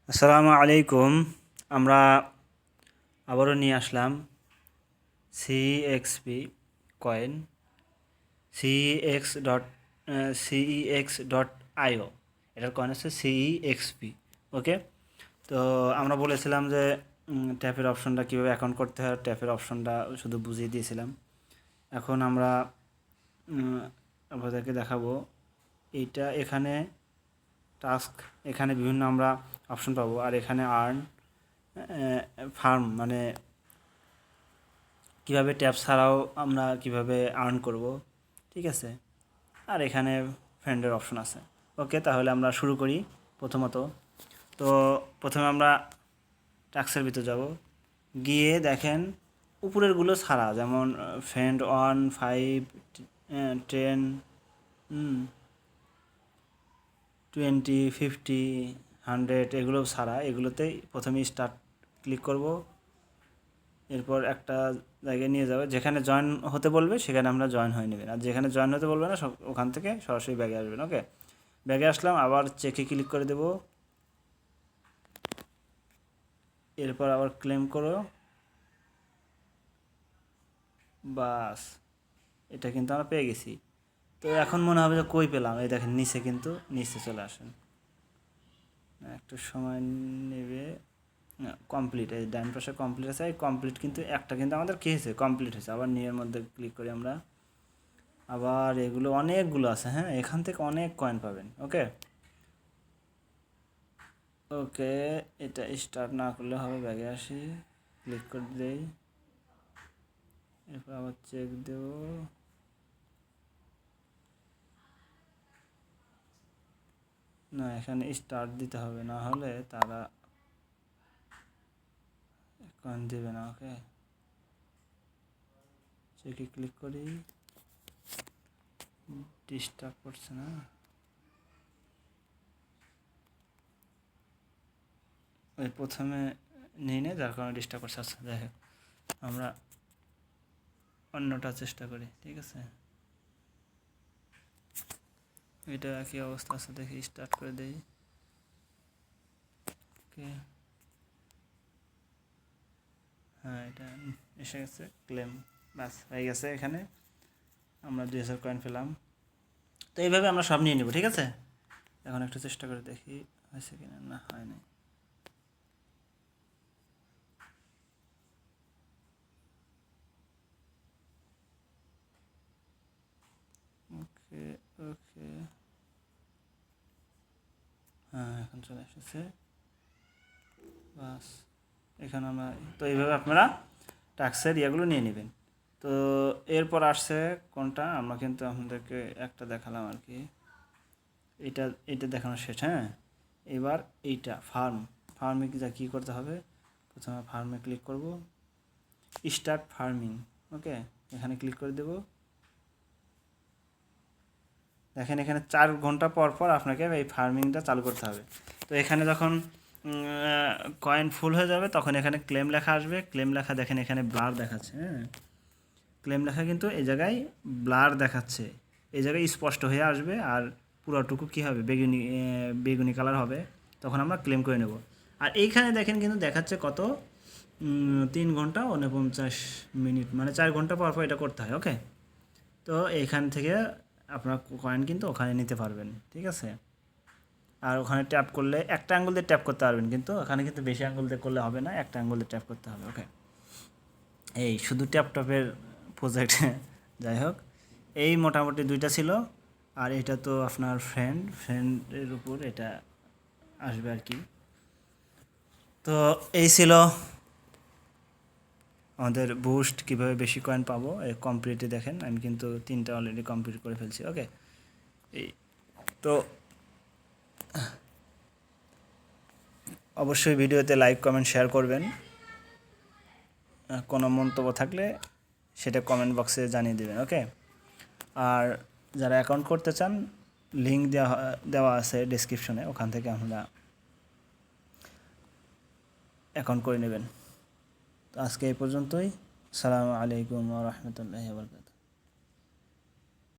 আসসালামু আলাইকুম। আমরা আবারও নিয়ে আসলাম সিইএক্সপি কয়েন CEX.IO। এটার কয়েন হচ্ছে CEXP। ওকে, তো আমরা বলেছিলাম যে ট্যাপের অপশনটা কীভাবে অ্যাকাউন্ট করতে হয়, ট্যাপের অপশনটা শুধু বুঝিয়ে দিয়েছিলাম। এখন আমরা আপনাদেরকে দেখাবো এইটা। এখানে টাস্ক, এখানে বিভিন্ন আমরা অপশন পাবো, আর এখানে আর্ন ফার্ম, মানে কিভাবে ট্যাপ ছাড়াও আমরা কিভাবে আর্ন করব, ঠিক আছে। আর এখানে ফ্রেন্ডের অপশন আছে। ওকে, তাহলে আমরা শুরু করি। প্রথমত তো প্রথমে আমরা টাস্কের ভিতরে যাব, গিয়ে দেখেন উপরেরগুলো ছাড়া, যেমন ফ্রেন্ড 1, 5, 10, 20, 50, 100 এগুলো ছাড়া, এগুলোতেই প্রথমে স্টার্ট ক্লিক করব। এরপর একটা জায়গায় নিয়ে যাবে, যেখানে জয়েন হতে বলবে সেখানে আমরা জয়েন হয়ে নেবেন, আর যেখানে জয়েন হতে বলবে না ওখান থেকে সরাসরি ব্যাগে আসবেন। ওকে, ব্যাগে আসলাম, আবার চেকে ক্লিক করে দেব। এরপর আবার ক্লেম করো, বাস এটা কিন্তু আমরা পেয়ে গেছি। তো এখন মনে হবে যে কই পেলাম, এই দেখেন নিচে, কিন্তু নিচে চলে আসেন, একটু সময় নেবে। কমপ্লিট, এই ডান পাশে কমপ্লিট আছে, এই কমপ্লিট কিন্তু একটা কিন্তু আমাদের কী হয়েছে, কমপ্লিট হয়েছে। আবার নিয়ের মধ্যে ক্লিক করি আমরা, আবার এগুলো অনেকগুলো আছে। হ্যাঁ, এখান থেকে অনেক কয়েন পাবেন। ওকে ওকে, এটা স্টার্ট না করলে হবে, ব্যাগে আসি, ক্লিক করে দেই, এরপর আবার চেক দেব। না, এখানে স্টার্ট দিতে হবে, না হলে তারা কয়েন দেবে না। ওকে, চেকে ক্লিক করি, ডিস্টার্ব করছে না। ওই প্রথমে নিয়ে নে, যার কারণে ডিস্টার্ব করছে। আচ্ছা, যাই হোক, আমরা অন্যটা চেষ্টা করি, ঠিক আছে। এটা কি অবস্থা আছে দেখি, স্টার্ট করে দেই। ওকে, হ্যাঁ, এটা এসে গেছে ক্লেম, বাস হয়ে গেছে। এখানে আমরা 2000 কয়েন পেলাম। তো এইভাবে আমরা সব নিয়ে নেব, ঠিক আছে। এখন একটু চেষ্টা করে দেখি হয়েছে কিনা, না হয় নাই। ওকে ওকে, হ্যাঁ এখন চলে এসেছে, বাস। এখানে আমরা, তো এইভাবে আপনারা ট্যাক্সের ইয়েগুলো নিয়ে নেবেন। তো এরপর আসছে কোনটা, আমরা কিন্তু আপনাদেরকে একটা দেখালাম আর কি, এটা এটা দেখানো শেষ। হ্যাঁ, এবার এইটা ফার্মে যা কী করতে হবে, প্রথমে ফার্মে ক্লিক করব, স্টার্ট ফার্মিং। ওকে, এখানে ক্লিক করে দেব। দেখেন এখানে 4 ঘন্টা পর পর আপনাকে এই ফার্মিংটা চালু করতে হবে। তো এখানে যখন কয়েন ফুল হয়ে যাবে, তখন এখানে ক্লেম লেখা আসবে। ক্লেম লেখা দেখেন এখানে ব্লার দেখাচ্ছে। হ্যাঁ, ক্লেম লেখা কিন্তু এই জায়গায় ব্লার দেখাচ্ছে, এই জায়গায় স্পষ্ট হয়ে আসবে, আর পুরোটুকু কী হবে, বেগুনি বেগুনি কালার হবে। তখন আমরা ক্লেম করে নেব। আর এইখানে দেখেন কিন্তু দেখাচ্ছে কত, 3 ঘন্টা 49 মিনিট, মানে 4 ঘন্টা পর পর এটা করতে হয়। ওকে, তো এইখান থেকে আপনার কয়েন কিন্তু ওখানে নিতে পারবেন, ঠিক আছে। আর ওখানে ট্যাপ করলে একটা আঙ্গুল দিয়ে ট্যাপ করতে পারবেন, কিন্তু ওখানে কিন্তু বেশি আঙ্গুল দিয়ে করলে হবে না, একটা আঙ্গুল দিয়ে ট্যাপ করতে হবে। ওকে, এই শুধু ট্যাপটপের প্রজেক্ট। যাই হোক, এই মোটামুটি দুইটা ছিল। আর এটা তো আপনার ফ্রেন্ডের উপর এটা আসবে আর কি। তো এই ছিল আমাদের বুস্ট, কীভাবে বেশি কয়েন পাবো। এই কমপ্লিটে দেখেন আমি কিন্তু 3টা অলরেডি কমপ্লিট করে ফেলছি। ওকে, এই তো অবশ্যই ভিডিওতে লাইক, কমেন্ট, শেয়ার করবেন। কোনো মন্তব্য থাকলে সেটা কমেন্ট বক্সে জানিয়ে দেবেন। ওকে, আর যারা অ্যাকাউন্ট করতে চান, লিঙ্ক দেওয়া আছে ডেসক্রিপশনে, ওখান থেকে আপনারা অ্যাকাউন্ট করে নেবেন। তো আজকে এই পর্যন্তই। আসসালামু আলাইকুম ওয়া রাহমাতুল্লাহি ওয়া বারাকাতুহু।